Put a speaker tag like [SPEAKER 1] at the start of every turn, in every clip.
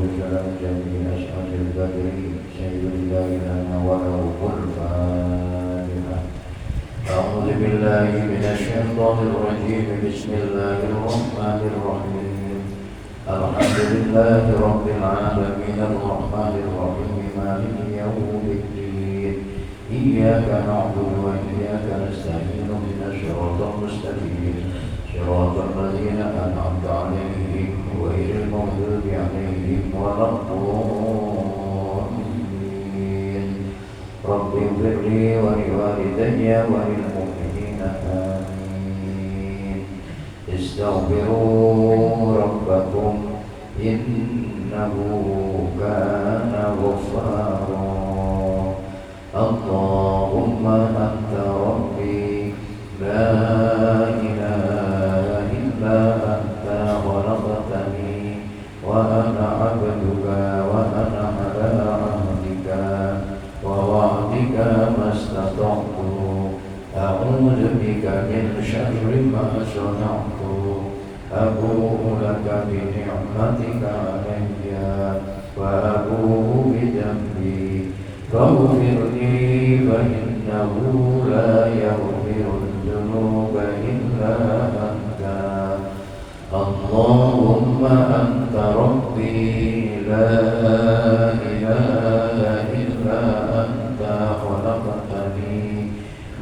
[SPEAKER 1] سلام جميع أشهر البدر سيد الله وله الفاتحة. أعوذ بالله من الشيطان الرجيم. بسم الله الرحمن الرحيم. الحمد لله رب العالمين الرحمن الرحيم مالك يوم الدين. إياك نعبد وإياك نستعين اهدنا الصراط المستقيم صراط الذين أنعمت عليهم غير المغضوب عليهم ولا الضالين. رب اغفر لي ولوالدي وللمؤمنين آمين. استغفروا ربكم إنه كان غفارا. اللهم أنت ربي لا إله إلا أنت خلقتني وأنا عبدك وأنا على عهدك ووعدك ما استطعت. أعوذ بك من شر ما صنعت. أبوء لك بنعمتك علي وأبوء بذنبي فاغفر لي فإنه لا يغفر الذنوب إلا أنت. اللهم أنت ربي لا إله إلا أنت خلقتني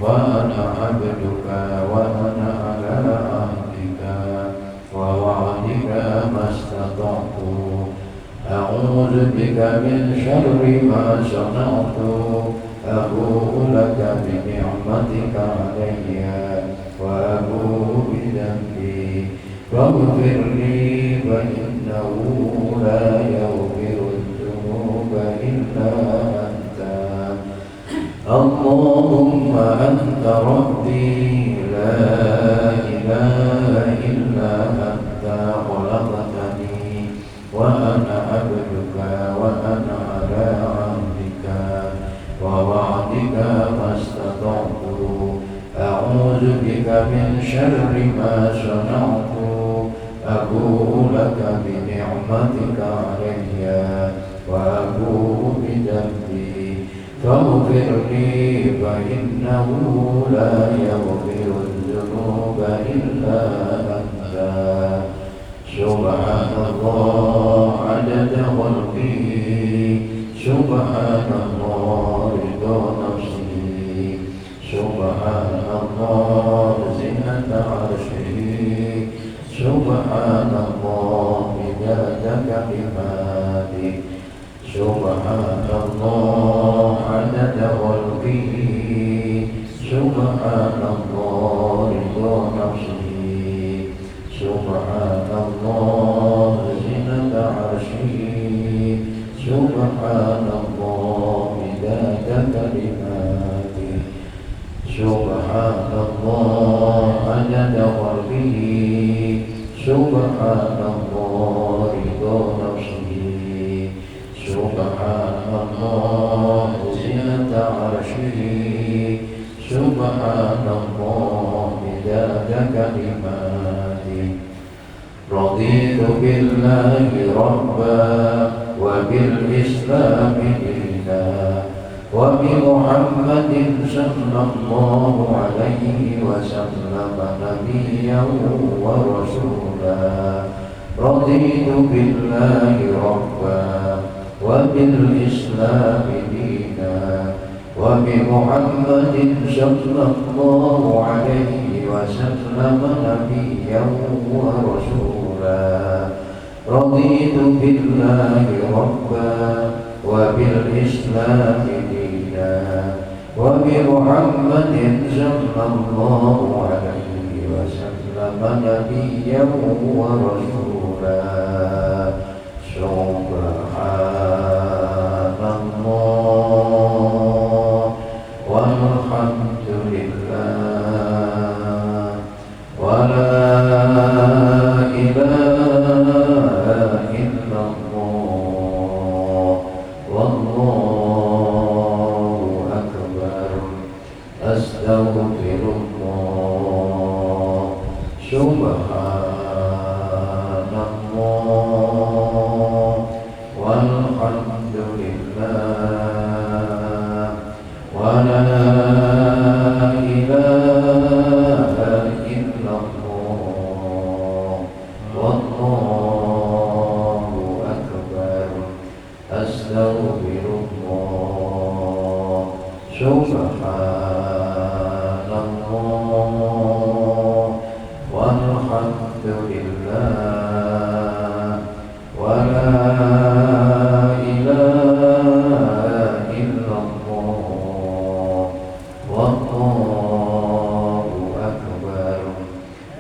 [SPEAKER 1] وأنا عبدك وأنا على عهدك ووعدك ما استطعت. أعوذ بك من شر ما صنعت. أبوء لك بنعمتك علي وأبوء بذنبي فاغفر لي فإنه لا يغفر الذنوب إلا أنت. اللهم أنت ربي لا إله إلا أنت خلقتني وأنا عبدك وأنا على عهدك ووعدك ما استطعت. أعوذ بك من شر ما صنعت. أبوء لك بنعمتك علي وأبوء بذنبي فاغفر لي فإنه لا يغفر الذنوب إلا أنت. سبحان الله عدد خلقه سبحان الله رضا نفسه سبحان الله زنة عرشه سبحان الله مداد كلماته سبحان الله عدد خلقه سبحان الله رضا نفسه سبحان الله زنة عرشه سبحان الله مداد كلماته سبحان الله عدد خلقه سبحان الله رضا نفسه سبحان الله زنة عرشه سبحان الله مداد كلماته. رضيت بالله ربا وبالإسلام دينا وبمحمد صلى الله عليه وسلم نبيا ورسولا. رضيت بالله ربا وبالإسلام دينا وبمحمد صلى الله عليه وسلم نبيا ورسولا. رضيت بالله ربا وبالإسلام دينا وبمحمد صلى الله عليه وسلم نبيا ورسولا. سبحان الله والحمد لله ولا إله إلا الله والله أكبر. أستغفر الله. سبحان الله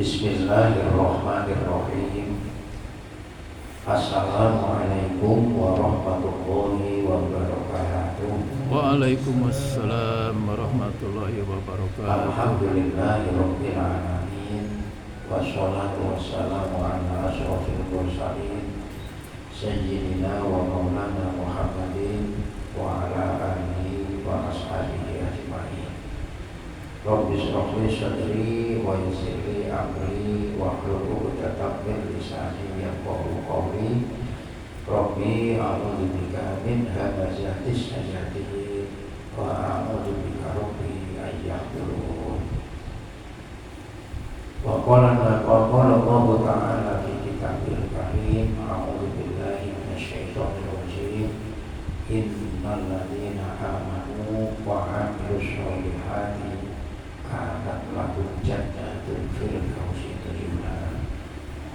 [SPEAKER 1] Bismillahirrahmanirrahim. Assalamualaikum warahmatullahi wabarakatuh.
[SPEAKER 2] Waalaikumsalam warahmatullahi wabarakatuh.
[SPEAKER 1] Alhamdulillahirabbil alamin. Wassalatu wassalamu ala asyrofil mursalin sayyidina wa maulana Muhammadin wa ala alihi wa ashabihi ajmain. Rabbi shrah li sadri wa yassir li amri wahlul 'uqdatam min lisani yafqahu qawli. Rabbi a'udzu bika min hamazatis syayatin wa a'udzu bika rabbi an yahdurun. Wa qala Allah ta'ala fi kitabil karim, a'udzu billahi minasyaitonir rajim. Innal ladzina amanu wa 'amilus sholihati kanat lahum jannatul firdausi nuzula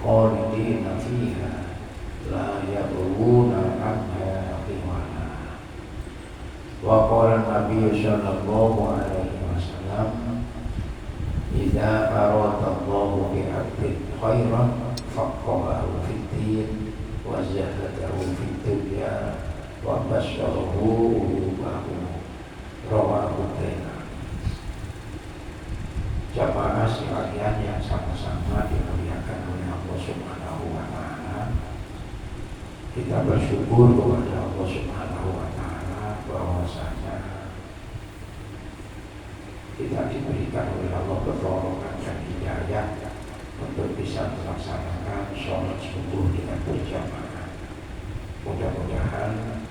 [SPEAKER 1] khalidina fiha la yabghuna anha hiwala. Wa qala Nabi sallallahu alaihi wasallam, idza arada Allahu bi 'abdin khairan faqahahu fid din wa zahadahu fid dunya wa basyarahu lahu. Rawahu Tirmidzi. Jamaah sekalian yang sama-sama dimuliakan oleh Allah Subhanahu wa Ta'ala, kita bersyukur kepada Allah Subhanahu wa Ta'ala bahwasanya kita diberikan oleh Allah pertolongan dan hidayah untuk bisa melaksanakan sholat subuh dengan berjamaah. Mudah-mudahan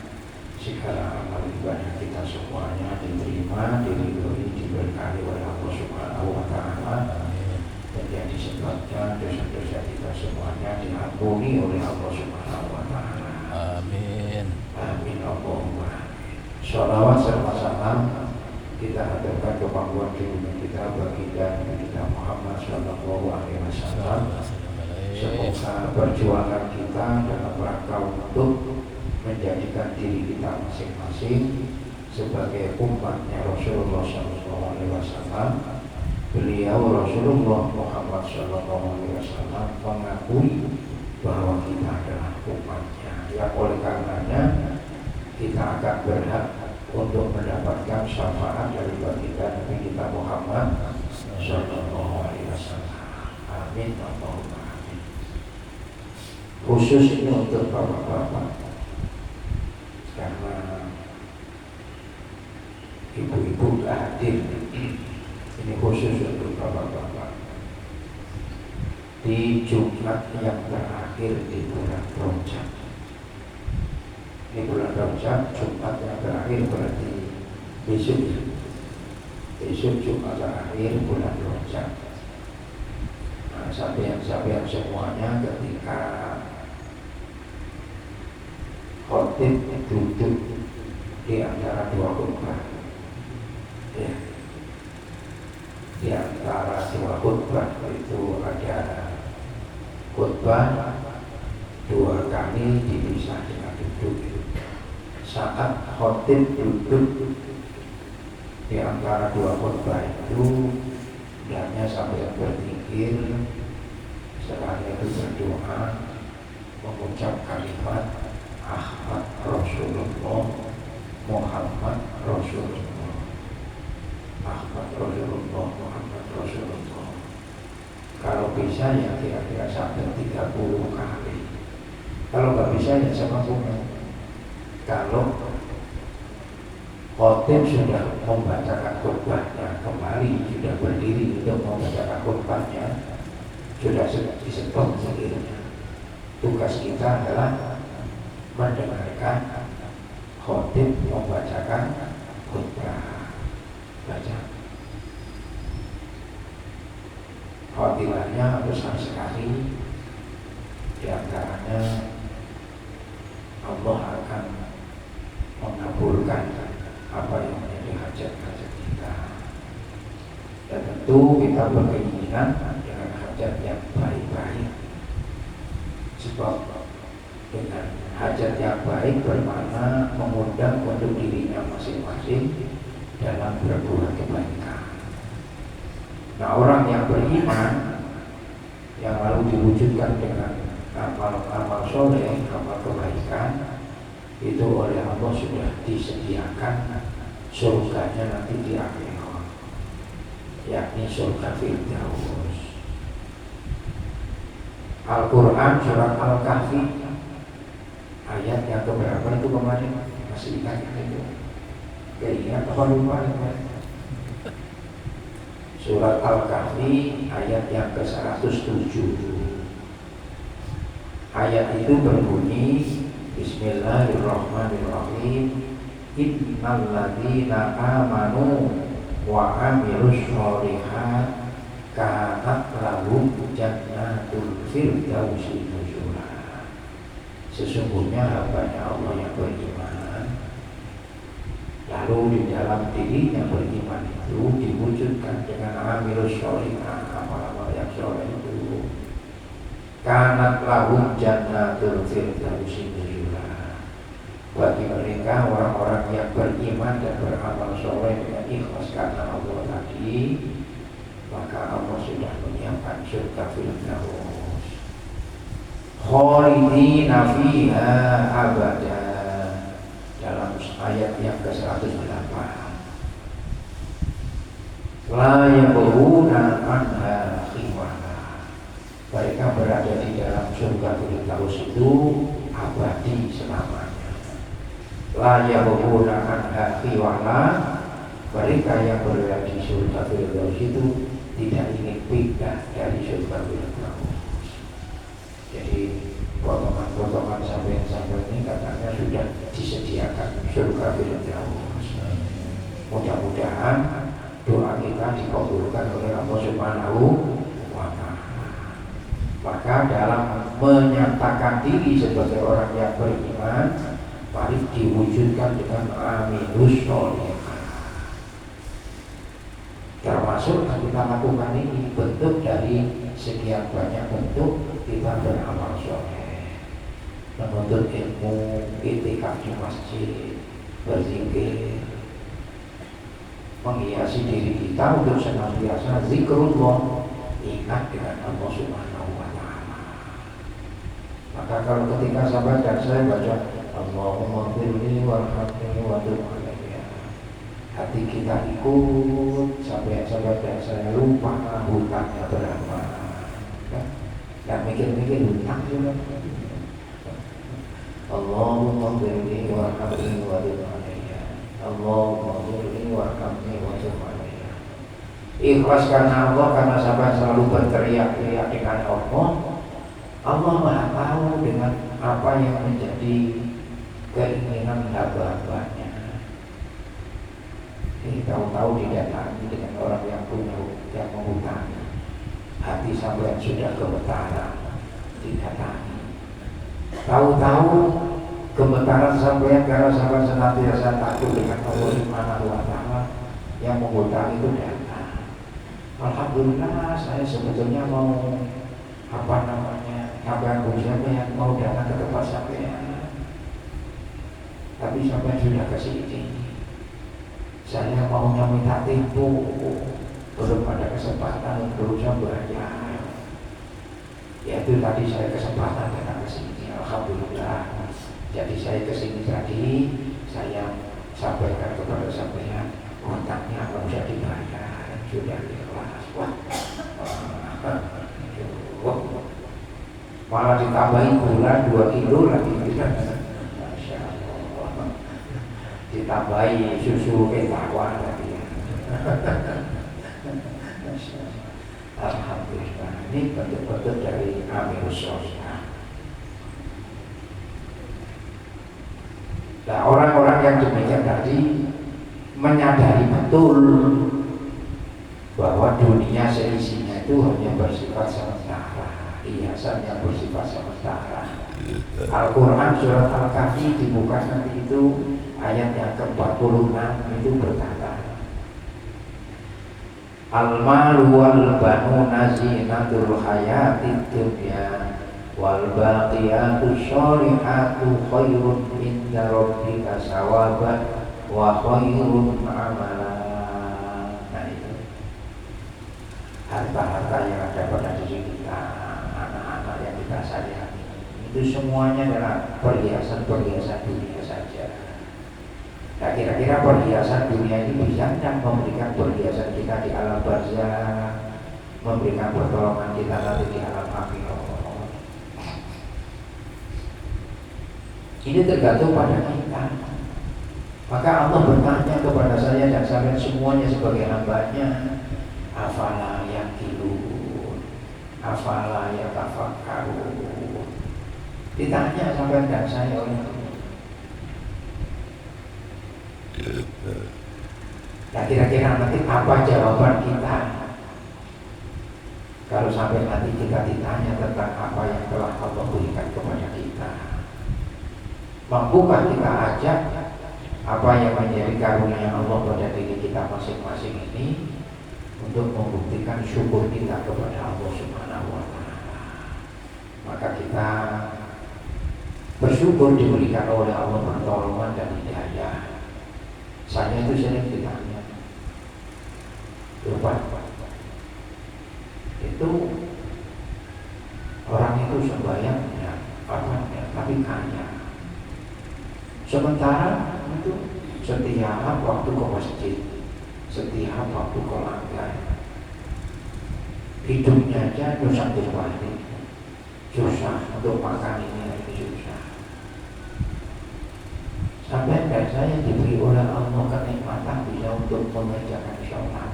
[SPEAKER 1] segala amal ibadah kita semuanya diterima, diridhoi, diberkahi oleh Allah Subhanahu wa Ta'ala, menjadi sebabnya dosa-dosa kita semuanya diampuni oleh Allah Subhanahu wa Ta'ala.
[SPEAKER 2] Amin.
[SPEAKER 1] Amin Allahumma amin. Sholawat serta salam kita haturkan kepangguan junjungan kita baginda kita Muhammad sallallahu alaihi wasallam. Semoga perjuangan kita dalam rangka untuk menjadikan diri kita masing-masing sebagai umatnya Rasulullah SAW. Beliau Rasulullah Muhammad SAW mengakui bahwa kita adalah umatnya, yang oleh karenanya kita akan berhak untuk mendapatkan syafaat dari baginda Nabi kita Muhammad SAW. Amin Allahumma amin. Khusus ini untuk bapak-bapak, karena ibu-ibu hadir. Ini khusus untuk bapak-bapak. Di Jumat yang terakhir di bulan Rajab, di bulan Rajab, Jumat yang terakhir berarti besok Jumat terakhir bulan Rajab. Nah, sampai semuanya ketika khotib duduk di antara dua khutbah, ya. Di antara dua khutbah itu ada khutbah dua kali dipisah dengan duduk. Saat khotib duduk di antara dua khutbah itu, hendaknya sambil berzikir, setelah itu berdoa, mengucap kalimat Ahmad Rasulullah, Muhammad Rasulullah, Ahmad Rasulullah, Muhammad Rasulullah. Kalau bisa ya kira-kira sampai 30 kali. Kalau nggak bisa ya sama punya. Kalau khotib sudah membacakan khutbahnya, kembali sudah berdiri untuk membacakan khutbahnya, sudah disebut sendirinya. Tugas kita adalah mendengarkan khotib membacakan khutbah. Baca. Khotibahnya besar sekali. Di antaranya Allah akan mengabulkan apa yang menjadi hajat-hajat kita. Dan tentu kita berkeinginan dengan hajat yang baik-baik. Sebab dengan hajat yang baik bermakna mengundang untuk dirinya masing-masing dalam berbuat kebaikan. Nah, orang yang beriman yang lalu diwujudkan dengan amal soleh, amal kebaikan, itu oleh Allah sudah disediakan surganya nanti di akhirat, yakni surga Firdaus. Al-Quran surat Al-Kahfi ayat yang keberapa itu kemarin, masih ingat itu? Keingat apa lupa? Surat Al-Kahfi ayat yang ke-107. Ayat itu berbunyi, Bismillahirrahmanirrahim, Innal ladzina amanu wa amilus sholihat kanat lahum jannatul firdausi nuzula. Sesungguhnya hambanya Allah yang beriman, lalu di dalam dirinya beriman itu diwujudkan dengan amilus sholihat, amal-amal yang soleh itu, kanat lahum jannatul firdausi nuzula. Bagi mereka orang-orang yang beriman dan beramal soleh dengan ikhlas karena Allah tadi, maka Allah sudah menyiapkan surga Firdaus. Khalidina fiha abada, dalam ayat yang ke-108. La yabghuna anha khiwala. Mereka berada di dalam surga Firdaus itu abadi selamanya. La yabghuna anha khiwala. Mereka yang berada di surga Firdaus itu tidak ingin pindah dari surga Firdaus. Jadi potongan-potongan sampai ini katanya sudah disediakan surga Firdaus. Mudah-mudahan doa kita dikabulkan oleh Allah Subhanahu wa Ta'ala. Maka dalam menyatakan diri sebagai orang yang beriman, mari diwujudkan dengan amilus sholihat. Termasuk yang kita lakukan ini bentuk dari sekian banyak bentuk kita beramal soleh, menuntut ilmu, itikaf di masjid, berzikir, menghiasi diri kita untuk senantiasa zikrullah, ingat dengan Allah Subhanahu wa Ta'ala. Maka kalau ketika sahabat dan saya baca Allahumma firli warhamni wa tub alayya, hati kita ikut sampai sahabat dan saya lupa hutangnya berapa, dan mikir-mikir hutang juga. Allahumma firli warhamni wa tub alayya, Allahumma firli warhamni wa tub alayya. Ikhlas karena Allah, karena sahabat selalu berteriak-teriak dengan Allah. Allah Maha tahu dengan apa yang menjadi keinginan hamba-hambanya. Ini tahu-tahu didatangi dengan orang yang punya, yang menghutangi. Hati sampai sudah gemetaran, didatangi. Tahu-tahu gemetaran sampai karena sampai senantiasa takut dengan Allah Subhanahu wa Ta'ala, yang menghutangi itu datang. Alhamdulillah, saya sebetulnya mau siapa yang mau datang ke tempat sampean, tapi sampean sudah ke sini. Saya maunya minta tempo, belum ada kesempatan, belum saya bayar. Yaitu tadi saya kesempatan datang ke sini, alhamdulillah. Jadi saya ke sini tadi, saya sampaikan kepada sampean, hutangnya belum bisa dibayar, sudah ikhlas. Malah ditambahin gula 2 kilo lagi, Masya Allah. Ditambahi susu ketawa lagi. Alhamdulillah, ini bentuk-bentuk dari amilus sholihat. Nah, orang-orang yang demikian tadi menyadari betul bahwa dunia seisinya itu hanya bersifat sementara, hiasan yang bersifat sementara. Al-Quran surat Al-Kahfi dibuka nanti itu ayat yang ke-46 itu berkata, Al-malu wal banuna zinatul hayatid dunya wal baqiyatus sholihatu khairun inda rabbika sawaban wa khairun amala. Nah itu harta-harta yang ada pada diri kita, saya itu semuanya adalah perhiasan-perhiasan dunia saja. Nah, kira-kira perhiasan dunia ini bisa tidak memberikan perhiasan kita di alam barzah, memberikan pertolongan kita nanti di alam akhirat? Ini tergantung pada kita. Maka Allah bertanya kepada saya dan kalian semuanya sebagai hambanya, afala yaqilun, afala yatafakkarun. Ditanya sampai dan saya oleh Allah. Nah, kira-kira nanti apa jawaban kita kalau sampai nanti kita ditanya tentang apa yang telah Allah berikan kepada kita? Mampukah kita ajak apa yang menjadi karunia Allah pada diri kita masing-masing ini untuk membuktikan syukur kita kepada Allah Subhanahu wa Ta'ala? Maka kita bersyukur diberikan oleh Allah pertolongan dan hidayah. Saya itu sering ditanya, lupa itu orang itu sembahyang ya, tapi kaya. Sementara itu setiap waktu ke masjid, setiap waktu ke langgar, hidupnya aja dosa berbalik, susah untuk makan ini susah. Sampai dan saya diberi oleh Allah kenikmatan bisa untuk mengerjakan sholat,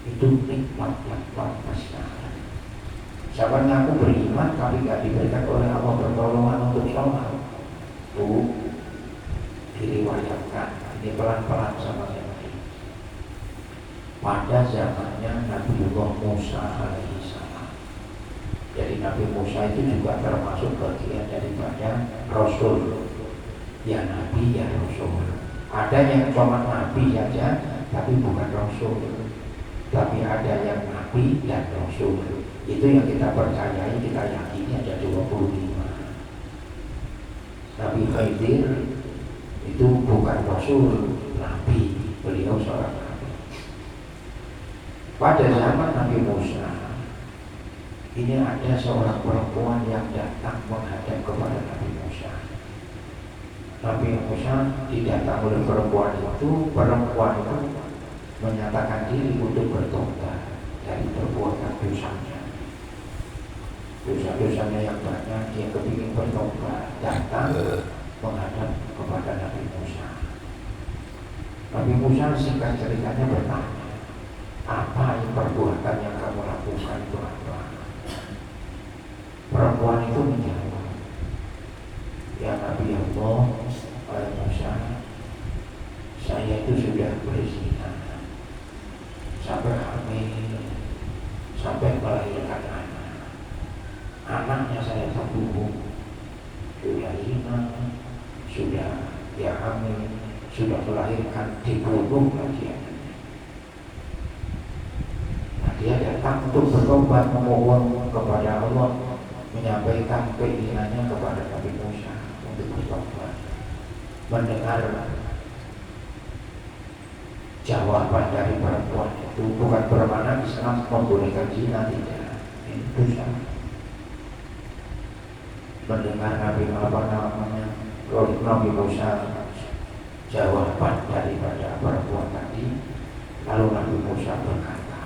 [SPEAKER 1] itu nikmat yang paling besar. Sahabatnya aku beriman tapi gak diberikan oleh Allah pertolongan untuk sholat. Tuh diriwayatkan, ini pelan-pelan sama saya. Pada zamannya Nabiullah Musa alaihissalam. Jadi Nabi Musa itu juga termasuk bagian daripada Rasul. Ya Nabi, ya Rasul. Ada yang cuma Nabi saja, tapi bukan Rasul. Tapi ada yang Nabi dan Rasul. Itu yang kita percayai, kita yakini ada 25. Nabi Khidir itu bukan Rasul, Nabi. Beliau seorang Nabi. Pada zaman Nabi Musa, ini ada seorang perempuan yang datang menghadap kepada Nabi Musa. Nabi Musa didatang oleh perempuan itu menyatakan diri untuk bertobat dari perbuatan dosanya. Dosa-dosanya yang banyak, dia kepingin bertobat, datang menghadap kepada Nabi Musa. Nabi Musa singkat ceritanya bertanya, apa yang perbuatan yang kamu lakukan itu apa? Perempuan itu menjawab, ya Nabi Allah, oleh Musa, saya itu sudah berzina sampai hamil, sampai melahirkan anak. Anaknya saya terbunuh, sudah zina, sudah dia hamil, sudah melahirkan, dibunuh lagi anaknya. Nah, dia datang untuk bertobat, memohon kepada Allah, menyampaikan keinginannya kepada Nabi Musa untuk bertobat. Mendengar jawaban dari perempuan itu, bukan bermakna Islam membolehkan zina, tidak, itu sama. Mendengar Nabi Musa jawaban daripada perempuan tadi, lalu Nabi Musa berkata,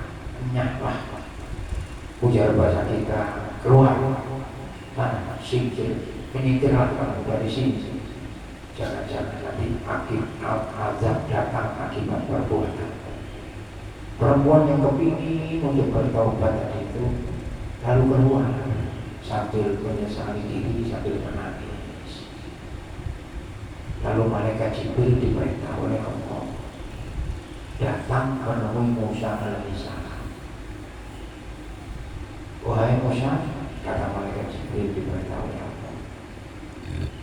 [SPEAKER 1] nyahlah, ujar bahasa kita, keluar sana, singkir, menyingkirlah kamu dari sini. Jangan-jangan nanti azab datang akibat perbuatan. Perempuan yang kepingin untuk bertaubat tadi itu lalu keluar sambil menyesali diri, sambil menangis. Lalu malaikat Jibril diperintah oleh Allah datang menemui Musa alaihissalam. Wahai Musa, kata malaikat Jibril diperintah oleh Allah,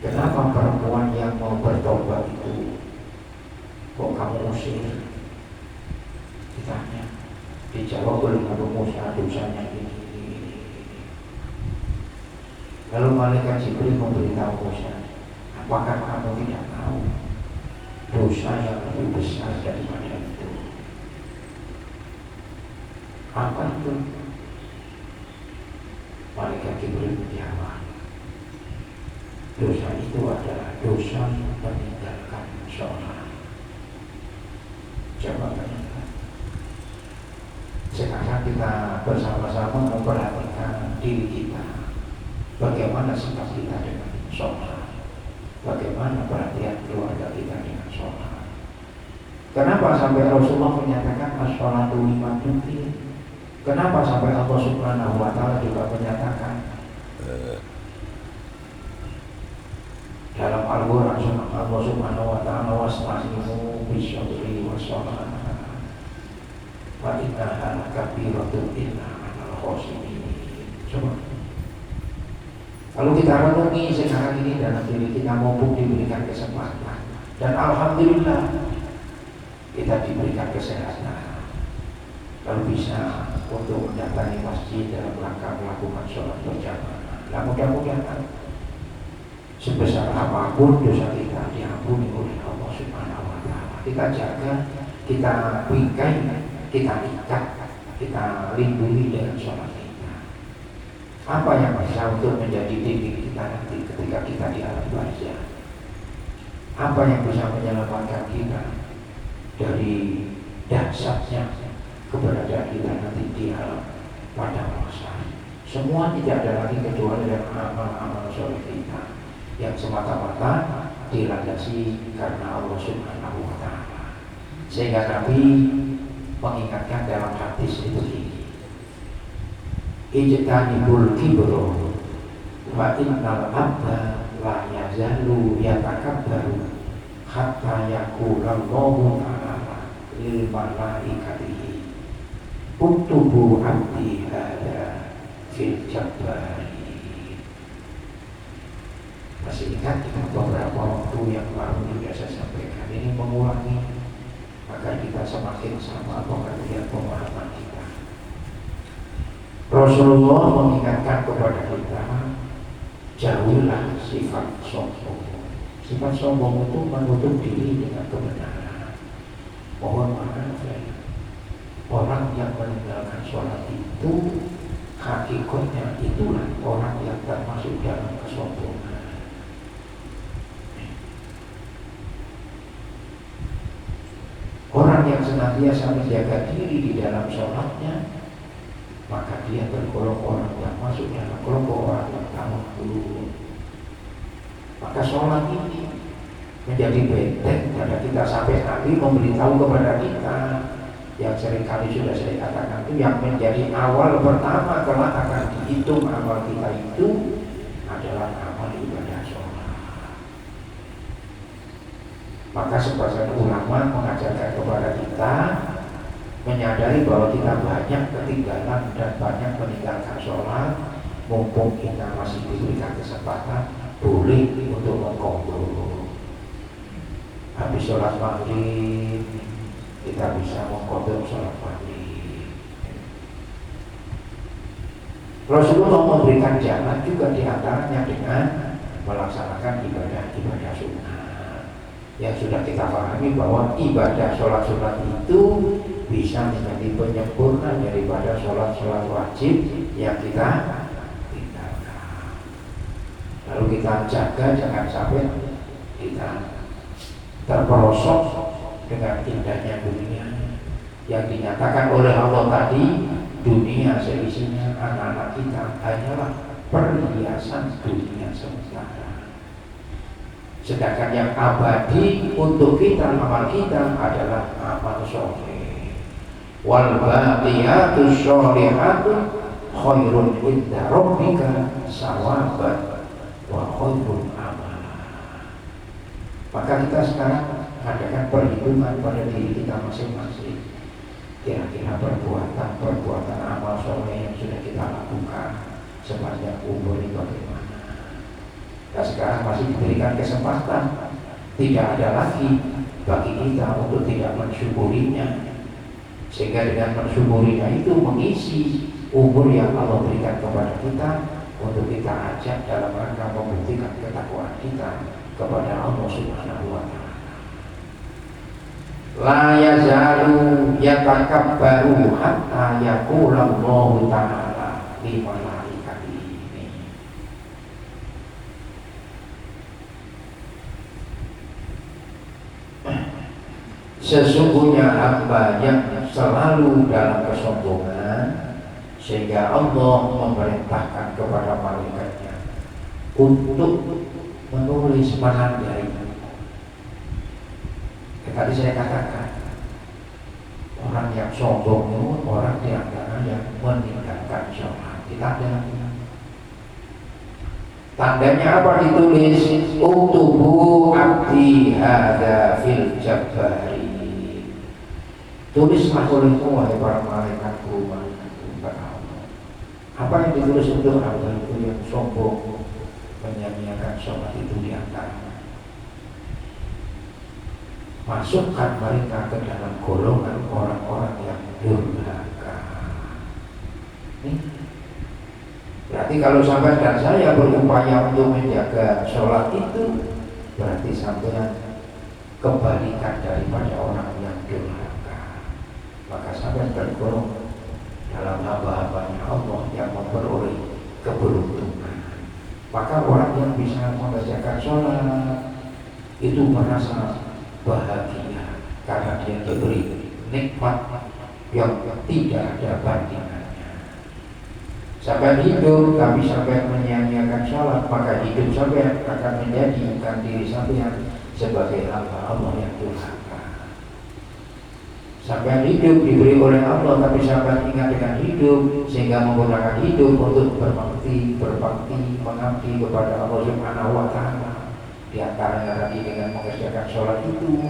[SPEAKER 1] kenapa perempuan yang mau bertobat itu kok kamu usir? Ditanya, dijawab oleh Nabi Musa, dosanya ini. Lalu malaikat Jibril memberitahu Musa, apakah kamu tidak tahu dosa yang lebih besar daripada itu? Apa itu? Malaikat Jibril menjawab, Dosa itu adalah dosa meninggalkan sholat. Coba bayangkan. Sekarang kita bersama-sama memperhatikan diri kita. Bagaimana sikap kita dengan sholat? Bagaimana perhatian keluarga kita dengan sholat? Kenapa sampai Rasulullah menyatakan as-sholatu limatun? Kenapa sampai Allah Subhanahu wa Ta'ala juga menyatakan dalam Al-Quran Allah Subhanahu wa Ta'ala wasta'inu bisyabri wassalah wa innaha lakabiratun illa 'alal khashiyin. Coba kalau kita renungi sekarang ini dalam diri kita mumpung diberikan kesempatan, dan alhamdulillah kita diberikan kesehatan, lalu bisa untuk mendatangi masjid dalam rangka melakukan sholat berjamaah. Nah, mudah-mudahan sebesar apapun dosa kita diampuni oleh Allah Subhanahu wa Ta'ala. Kita jaga, kita bingkai, kita ikat, kita lindungi dengan sholat kita. Apa yang bisa untuk menjadi dinding kita nanti ketika kita di alam barzakh? Apa yang bisa menyelamatkan kita dari dahsyatnya keberadaan kita nanti di alam pada masa? Semua tidak ada lagi kecuali dari amal-amal sholat kita yang semata-mata dilandasi karena Allah Subhanahu wa Ta'ala. Sehingga Nabi mengingatkan dalam hadis itu ini, ijtanibul kibro wa innal abda la yazalu yatakabbaru hatta yaqulallahu ta'ala lil malaikatihi uktubu abdi hada fil jabbari. Masih ingat kita beberapa waktu yang lalu juga saya sampaikan, ini mengulangi agar kita semakin sama pengertian pemahaman kita. Rasulullah mengingatkan kepada kita, jauhilah sifat sombong. Sifat sombong itu menutup diri dengan kebenaran. Mohon maaf ya, orang yang meninggalkan sholat itu hakikatnya itulah orang yang termasuk dalam kesombongan. Orang yang senantiasa menjaga diri di dalam sholatnya, maka dia tergolong orang yang masuk dalam kelompok orang yang tawadhu. Maka sholat ini menjadi benteng pada kita sampai nanti memberitahu kepada kita yang seringkali sudah saya katakan itu, yang menjadi awal pertama kelak akan dihitung amal kita itu adalah amal ibadah sholat. Maka sebagian ulama mengajarkan kepada kita menyadari bahwa kita banyak ketinggalan dan banyak meninggalkan sholat. Mumpung kita masih diberikan kesempatan, boleh untuk mengkodok. Habis sholat maghrib kita bisa mengkodok sholat maghrib. Rasulullah memberikan jalan juga diantaranya dengan melaksanakan ibadah-ibadah sunnah. Yang sudah kita pahami bahwa ibadah sholat-sholat itu bisa menjadi penyempurna daripada sholat-sholat wajib yang kita tinggalkan. Lalu kita jaga jangan sampai kita terperosok dengan indahnya dunia yang dinyatakan oleh Allah tadi. Dunia seisinya anak-anak kita hanyalah perhiasan dunia sementara. Sedangkan yang abadi untuk kita, amal kita adalah amal sholeh. Wal baqiyatus sholihatu khairun inda rabbika sawaban wa khairun amala. Maka kita sekarang adakan perhitungan pada diri kita masing-masing. Kira-kira perbuatan amal sholeh yang sudah kita lakukan sepanjang umur ini bagaimana? Nah, sekarang masih diberikan kesempatan, tidak ada lagi bagi kita untuk tidak mensyukurinya, sehingga dengan mensyukurinya itu mengisi umur yang Allah berikan kepada kita untuk kita ajak dalam rangka membuktikan ketakwaan kita kepada Allah Subhanahu wa Ta'ala. La yazalu yatakabbaru hatta yaqula Allahu ta'ala li malaikatihi. Sesungguhnya hamba yang selalu dalam kesombongan, sehingga Allah memerintahkan kepada malaikatnya untuk menulis menandai. Tadi saya katakan, orang yang sombong itu orang di antara yang meninggalkan sholat. Tandanya apa ditulis? Uktubu abdi hadza fil jabbari. Tulislah olehmu wahai para malaikatku, apa yang ditulis untuk hamba itu yang sombong, menyanyiakan sholat itu di antara. Masukkan mereka ke dalam golongan orang-orang yang durhaka. Berarti kalau sampai dan saya berupaya untuk menjaga sholat itu, berarti sampai kebalikan daripada orang yang durhaka. Maka sampai tergolong dalam hamba-hambanya Allah yang memperoleh keberuntungan. Maka orang yang bisa mengerjakan sholat itu merasa bahagia karena dia diberi nikmat yang tidak ada bandingannya. Sampai hidup tapi sampai menyia-nyiakan sholat, maka hidup sampai akan menjadikan diri sampai sebagai hamba Allah yang durhaka. Sampai hidup diberi oleh Allah tapi sampai ingat dengan hidup sehingga menggunakan hidup untuk berbakti, mengabdi kepada Allah Subhanahu wa Ta'ala. Di antaranya tadi dengan mengerjakan sholat itu,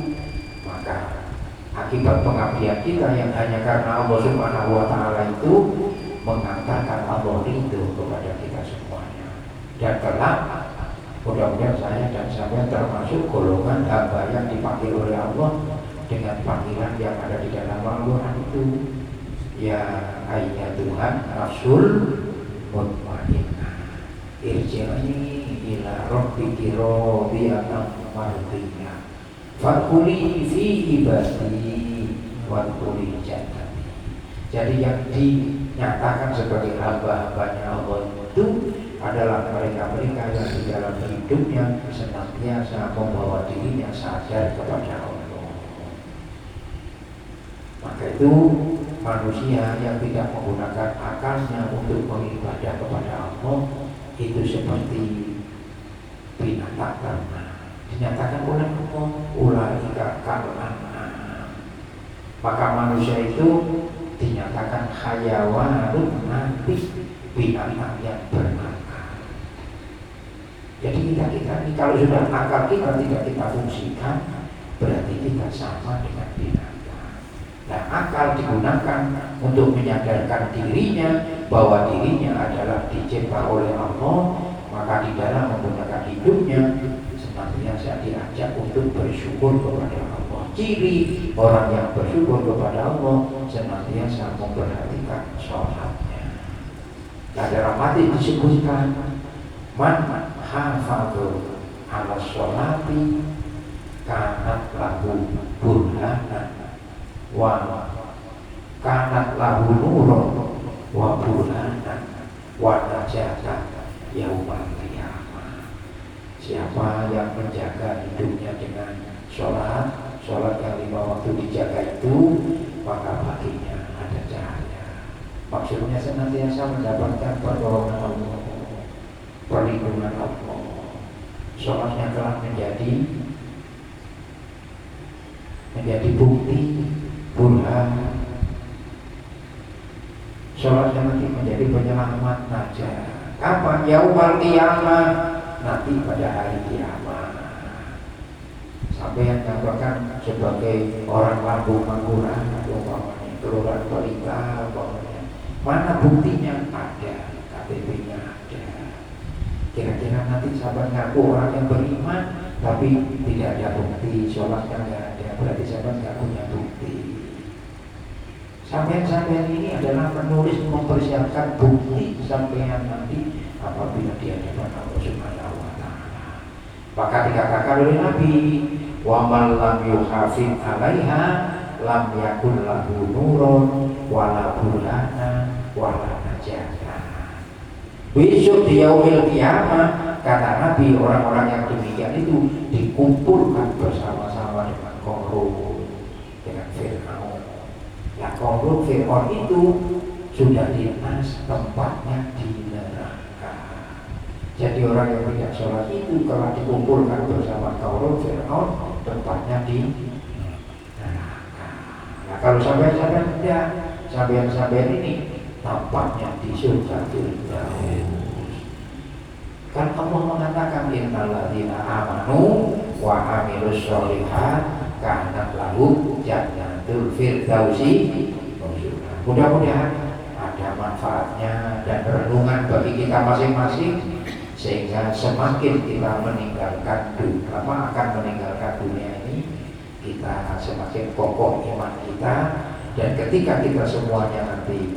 [SPEAKER 1] maka akibat pengabdian kita yang hanya karena Allah Subhanahu wa Ta'ala itu mengantarkan Allah ridho kepada kita semuanya. Dan kelak mudah-mudahan saya dan sampai termasuk golongan hamba yang dipanggil oleh Allah dengan panggilan yang ada di dalam Al-Quran itu, ya ayat Tuhan Rasul mutmainnah irji'i ila rabbiki radiyatan mardiyah fadkhuli fi ibadi wadkhuli jannati. Jadi yang dinyatakan sebagai hamba-hambanya Allah itu adalah mereka-mereka yang di dalam hidupnya senantiasa membawa dirinya sadar kepada Allah. Maka itu manusia yang tidak menggunakan akalnya untuk beribadah kepada Allah itu seperti binatang ternak. Dinyatakan oleh Allah ulaika kal'an'am. Maka manusia itu dinyatakan hayawanun nanti, binatang yang berakal. Jadi kita ini kalau sudah akal kita tidak kita fungsikan, berarti kita sama dengan binatang. Nah, akal digunakan untuk menyadarkan dirinya bahwa dirinya adalah dicipta oleh Allah, maka di dalam menggunakan hidupnya senantiasa diajak untuk bersyukur kepada Allah. Ciri orang yang bersyukur kepada Allah senantiasa memperhatikan sholatnya. Nah, dalam hadis disebutkan man hafadhu ala sholati kanat lahu burhanan wa kanat lahu nurun wa burhanan wa najatan yaumal qiyamah. Siapa yang menjaga hidupnya dengan sholat yang 5 waktu dijaga itu, maka baginya ada cahaya. Maksudnya senantiasa mendapatkan pertolongan Allah, perlindungan Allah. Sholatnya telah menjadi bukti burhan. Sholatnya nanti menjadi penyelamat najah. Kapan? Yaumal qiyamah, nanti pada hari kiamat. Sampai yang nyatakan sebagai orang lambung mangkuran atau kelurahan Balita, mana buktinya? Ada, KTP-nya ada. Kira-kira nanti sahabat ngaku orang yang beriman tapi tidak ada bukti, sholatnya nggak ada, berarti sahabat nggak punya bukti. Sampai ini adalah menulis mempersiapkan bukti sampean nanti apabila dia dapat Allah Subhanahu wa Ta'ala. Maka dikatakan oleh Nabi, wa man lam yuhafid 'alaiha lam yakun lahu nurun wala burhana wala najatan. Besok di yaumil qiyamah, kata Nabi, orang-orang yang demikian itu dikumpulkan bersama-sama dengan korun. Ya kaum Fir'aun itu sudah dinas tempatnya di neraka. Jadi orang yang tidak sholat itu kalau dikumpulkan bersama kaum Fir'aun tempatnya di neraka. Nah kalau sampai-sampai tidak, sampai ini tempatnya di surga Firdaus. Kan Allah mengatakan innalladzina amanu wa amilus sholihat kanat lahum jannatul firdausi. Mudah-mudahan ada manfaatnya dan renungan bagi kita masing-masing, sehingga semakin kita meninggalkan dunia, akan meninggalkan dunia ini, kita semakin kokoh iman kita, dan ketika kita semuanya nanti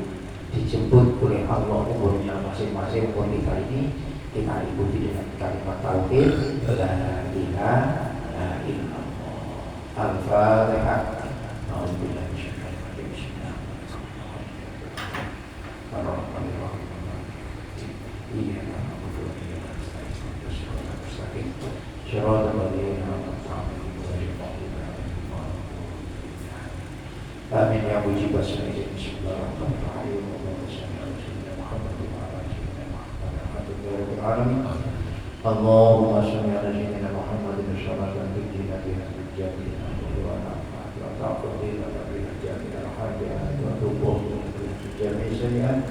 [SPEAKER 1] dijemput oleh Allah umurnya masing-masing umur kita ini, kita ikuti dengan kalimat tauhid la ilaha illallah. Al-Fatihah. A'udzubillahi minasyaitonir rajim. Bismillahirrahmanirrahim. Iyyaka na'budu wa iyyaka nasta'in. Ihdinas siratal mustaqim. Shiratal ladzina an'amta 'alaihim ghairil maghdubi 'alaihim waladdallin. Amin ya mujib as-sa'ilin. Bismillahirrahmanirrahim. Allahumma shalli ala sayyidina Muhammad wa ala ali sayyidina Muhammad. Alhamdulillahirabbil alamin. Allahumma shalli ala sayyidina Muhammadin shalatan tujina biha al-jannah wa naf'at wa taqdina biha al-jannah al-hajat wa tubuh jami'i sayyi'at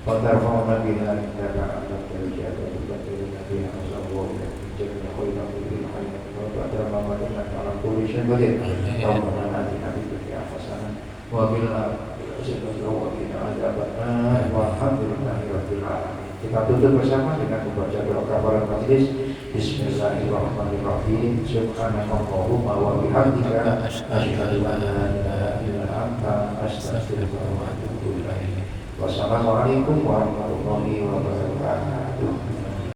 [SPEAKER 1] wa tarfa'una biha indaka ala darajat wa tubatiluna biha asawwa jami'i khairan bil hayat wa ta'ala ma innaka ala kulli syai'in qadir. Rabbana atina fid dunya hasanah wa fil akhirati hasanah wa qina adzabannar. Walhamdulillahi rabbil alamin. Kita tutup bersama dengan membaca doa kafaratul majelis. Bismillahirrahmanirrahim. Subhanakallahumma wa bihamdika asyhadu an la ilaha illa anta astaghfiruka wa atubu ilaik. Wassalamualaikum warahmatullahi wabarakatuh.